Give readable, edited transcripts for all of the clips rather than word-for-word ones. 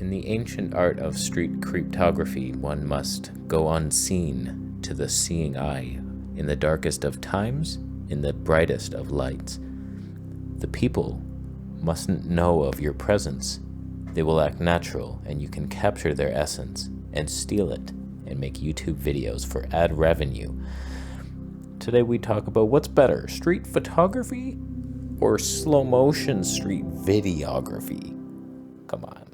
In the ancient art of street cryptography, one must go unseen to the seeing eye, in the darkest of times, in the brightest of lights. The people mustn't know of your presence. They will act natural, and you can capture their essence and steal it and make YouTube videos for ad revenue. Today we talk about what's better, street photography or slow motion street videography? Come on,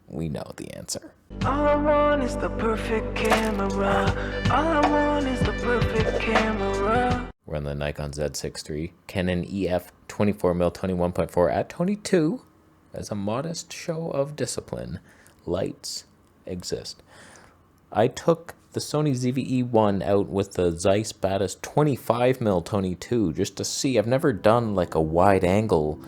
we know the answer. All I want is the perfect camera. All I want is the perfect camera. We're on the Nikon Z6 III, Canon EF 24mm 21.4 at 22 as a modest show of discipline. Lights exist. I took the Sony ZV-E1 out with the Zeiss Batis 25mm 22 just to see. I've never done like a wide angle.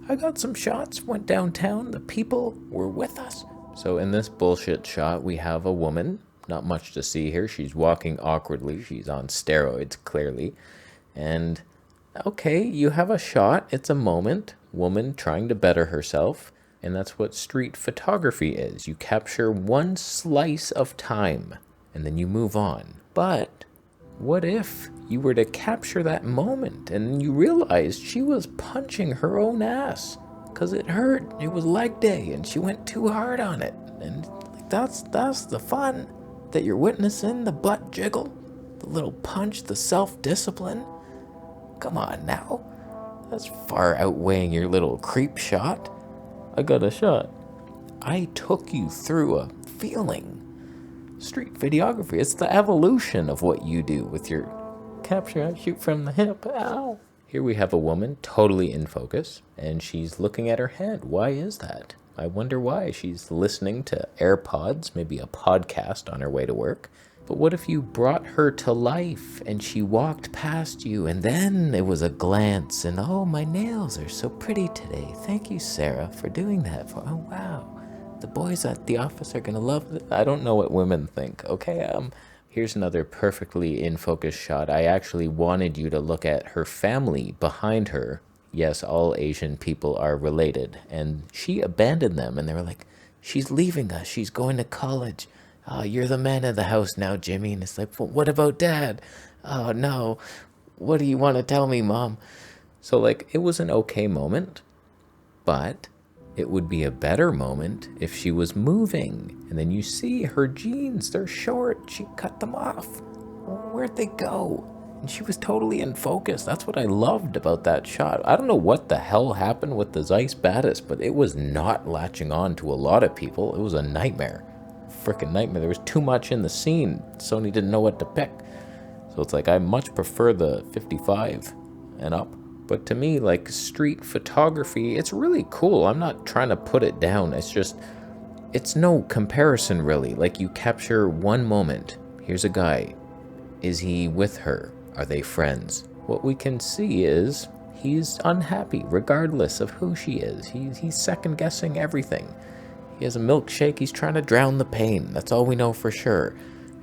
I got some shots, went downtown, the people were with us. So in this bullshit shot, we have a woman. Not much to see here. She's walking awkwardly. She's on steroids, clearly. And, okay, you have a shot. It's a moment. Woman trying to better herself. And that's what street photography is. You capture one slice of time, and then you move on. But what if you were to capture that moment, and you realized she was punching her own ass? Because it hurt. It was leg day, and she went too hard on it. And that's the fun that you're witnessing, the butt jiggle, the little punch, the self-discipline. Come on now. That's far outweighing your little creep shot. I got a shot. I took you through a feeling. Street videography, it's the evolution of what you do with your capture and shoot from the hip. Ow. Here we have a woman totally in focus, and she's looking at her hand. Why is that? I wonder why. She's listening to AirPods, maybe a podcast on her way to work. But what if you brought her to life and she walked past you and then it was a glance and, oh, my nails are so pretty today. Thank you, Sarah, for doing that. Oh, wow. The boys at the office are going to love it. I don't know what women think, okay? Here's another perfectly in focus shot. I actually wanted you to look at her family behind her. Yes, all Asian people are related. And she abandoned them, and they were like, she's leaving us. She's going to college. Oh, you're the man of the house now, Jimmy. And it's like, well, what about Dad? Oh, no. What do you want to tell me, Mom? So, like, it was an okay moment, but it would be a better moment if she was moving. And then you see her jeans, they're short. She cut them off. Where'd they go? And she was totally in focus. That's what I loved about that shot. I don't know what the hell happened with the Zeiss Batis, but it was not latching on to a lot of people. It was a nightmare. Freaking nightmare. There was too much in the scene. Sony didn't know what to pick. So it's like, I much prefer the 55 and up. But to me, like, street photography, it's really cool. I'm not trying to put it down. It's just, it's no comparison, really. Like, you capture one moment. Here's a guy. Is he with her? Are they friends? What we can see is he's unhappy regardless of who she is. He's second-guessing everything. He has a milkshake. He's trying to drown the pain. That's all we know for sure.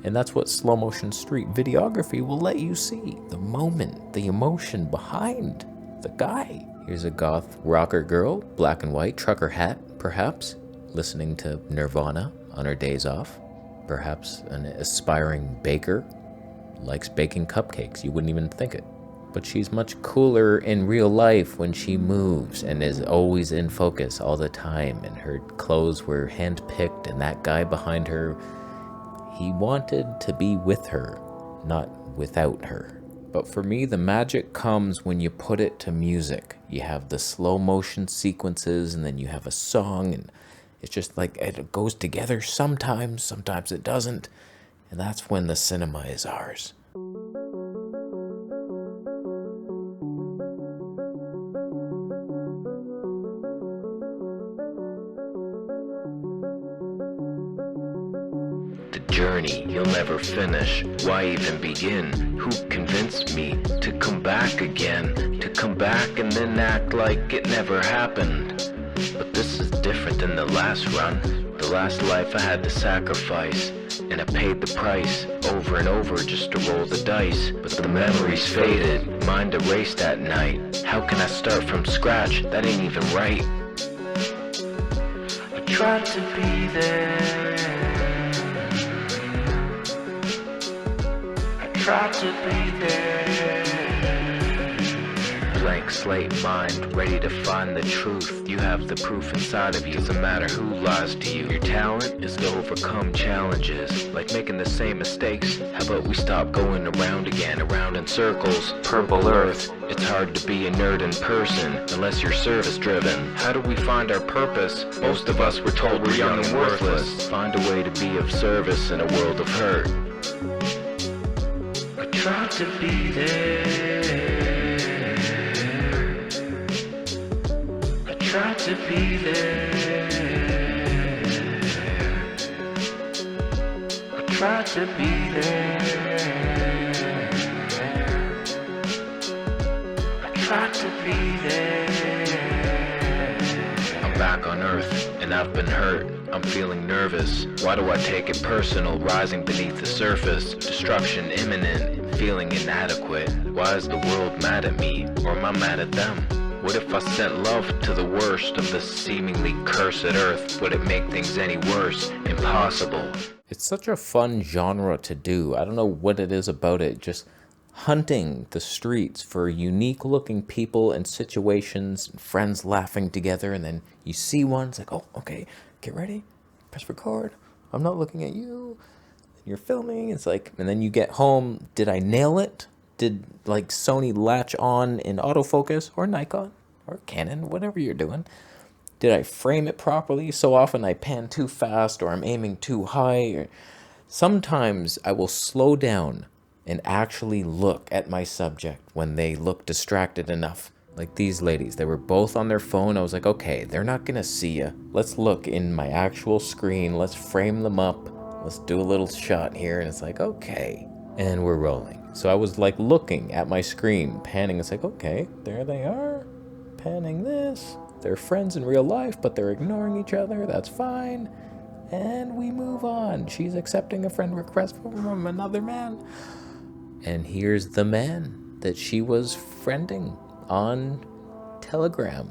And that's what slow-motion street videography will let you see. The moment, the emotion behind the guy. Here's a goth rocker girl, black and white, trucker hat, perhaps, listening to Nirvana on her days off. Perhaps an aspiring baker. Likes baking cupcakes. You wouldn't even think it. But she's much cooler in real life when she moves and is always in focus all the time. And her clothes were hand-picked, and that guy behind her, he wanted to be with her, not without her. But for me, the magic comes when you put it to music. You have the slow motion sequences, and then you have a song, and it's just like it goes together sometimes it doesn't. And that's when the cinema is ours. The journey you'll never finish. Why even begin? Who convinced me to come back again? To come back and then act like it never happened. But this is different than the last run. The last life I had to sacrifice, and I paid the price over and over just to roll the dice. But the memories faded, mind erased that night. How can I start from scratch? That ain't even right. tried to be there. I tried to be there. Blank slate mind, ready to find the truth. You have the proof inside of you. Doesn't matter who lies to you. Your talent is to overcome challenges, like making the same mistakes. How about we stop going around again, around in circles? Purple Earth. It's hard to be a nerd in person unless you're service driven. How do we find our purpose? Most of us were told we're young and worthless. Find a way to be of service in a world of hurt. I tried to be there. I tried to be there. I tried to be there. I tried to be there. I'm back on Earth, and I've been hurt. I'm feeling nervous. Why do I take it personal, rising beneath the surface? Destruction imminent, feeling inadequate. Why is the world mad at me, or am I mad at them? What if I sent love to the worst of the seemingly cursed Earth? Would it make things any worse? Impossible. It's such a fun genre to do. I don't know what it is about it. Just hunting the streets for unique looking people and situations, and friends laughing together, and then you see one, it's like, oh, okay, get ready, press record. I'm not looking at you. You're filming. It's like, and then you get home. Did I nail it? Did like Sony latch on in autofocus, or Nikon or Canon, whatever you're doing? Did I frame it properly? So often I pan too fast, or I'm aiming too high. Or sometimes I will slow down and actually look at my subject when they look distracted enough. Like these ladies, they were both on their phone. I was like, okay, they're not gonna see you. Let's look in my actual screen. Let's frame them up. Let's do a little shot here. And it's like, okay. And we're rolling. So I was like looking at my screen, panning. It's like, okay, there they are, panning this. They're friends in real life, but they're ignoring each other. That's fine. And we move on. She's accepting a friend request from another man. And here's the man that she was friending on Telegram.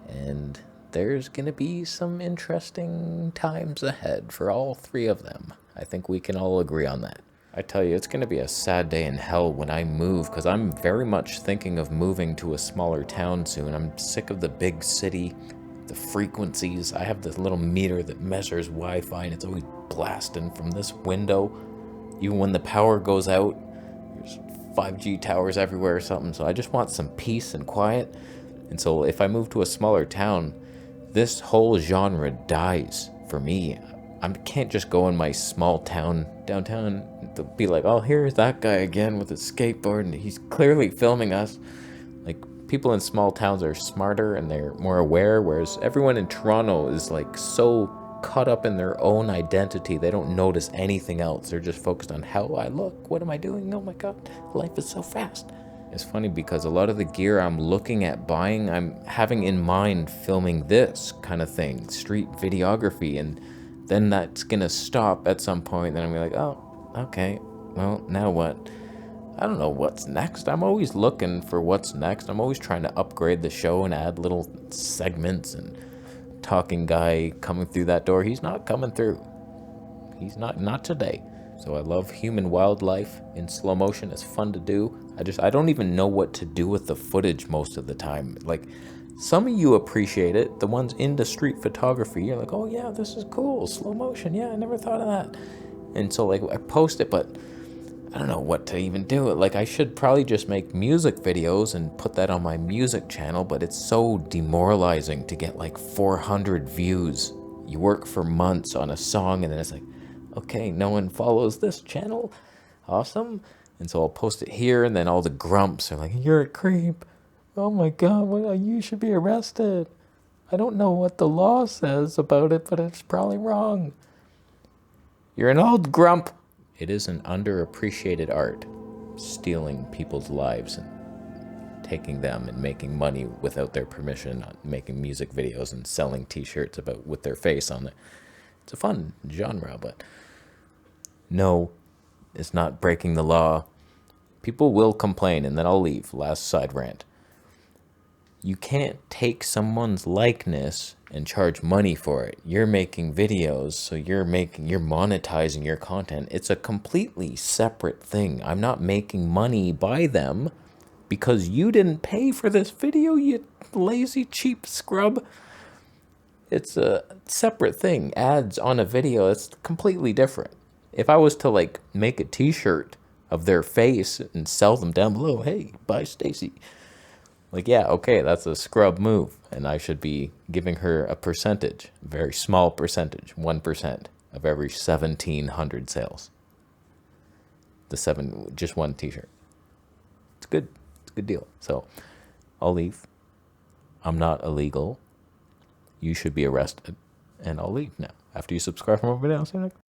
And there's going to be some interesting times ahead for all three of them. I think we can all agree on that. I tell you, it's going to be a sad day in hell when I move, because I'm very much thinking of moving to a smaller town soon. I'm sick of the big city, the frequencies. I have this little meter that measures Wi-Fi, and it's always blasting from this window. Even when the power goes out, there's 5G towers everywhere or something. So I just want some peace and quiet. And so if I move to a smaller town, this whole genre dies for me. I can't just go in my small town downtown to be like, oh, here's that guy again with his skateboard, and he's clearly filming us. Like, people in small towns are smarter and they're more aware, whereas everyone in Toronto is like so caught up in their own identity, they don't notice anything else. They're just focused on how I look, what am I doing, oh my god, life is so fast. It's funny because a lot of the gear I'm looking at buying, I'm having in mind filming this kind of thing, street videography, and then that's gonna stop at some point. Then I'm gonna be like, oh, okay, well, now what? I don't know what's next. I'm always looking for what's next. I'm always trying to upgrade the show and add little segments. And talking guy coming through that door, he's not coming through. He's not today. So I love human wildlife in slow motion. It's fun to do. I don't even know what to do with the footage most of the time. Like, some of you appreciate it. The ones into street photography, you're like, oh yeah, this is cool. Slow motion. Yeah, I never thought of that. And so like I post it, but I don't know what to even do. Like, I should probably just make music videos and put that on my music channel, but it's so demoralizing to get like 400 views. You work for months on a song and then it's like, okay, no one follows this channel. Awesome. And so I'll post it here, and then all the grumps are like, you're a creep. Oh my god, you should be arrested. I don't know what the law says about it, but it's probably wrong. You're an old grump. It is an underappreciated art, stealing people's lives and taking them and making money without their permission, making music videos and selling t-shirts with their face on it. It's a fun genre, but no, it's not breaking the law. People will complain, and then I'll leave. Last side rant. You can't take someone's likeness and charge money for it. You're making videos, so you're monetizing your content. It's a completely separate thing. I'm not making money by them because you didn't pay for this video, you lazy cheap scrub. It's a separate thing. Ads on a video, it's completely different. If I was to like make a t-shirt of their face and sell them down below, hey, buy Stacy. Like, yeah, okay, that's a scrub move. And I should be giving her a percentage, a very small percentage, 1% of every 1,700 sales. Just one t-shirt. It's good. It's a good deal. So I'll leave. I'm not illegal. You should be arrested. And I'll leave now. After you subscribe for more videos, see you next.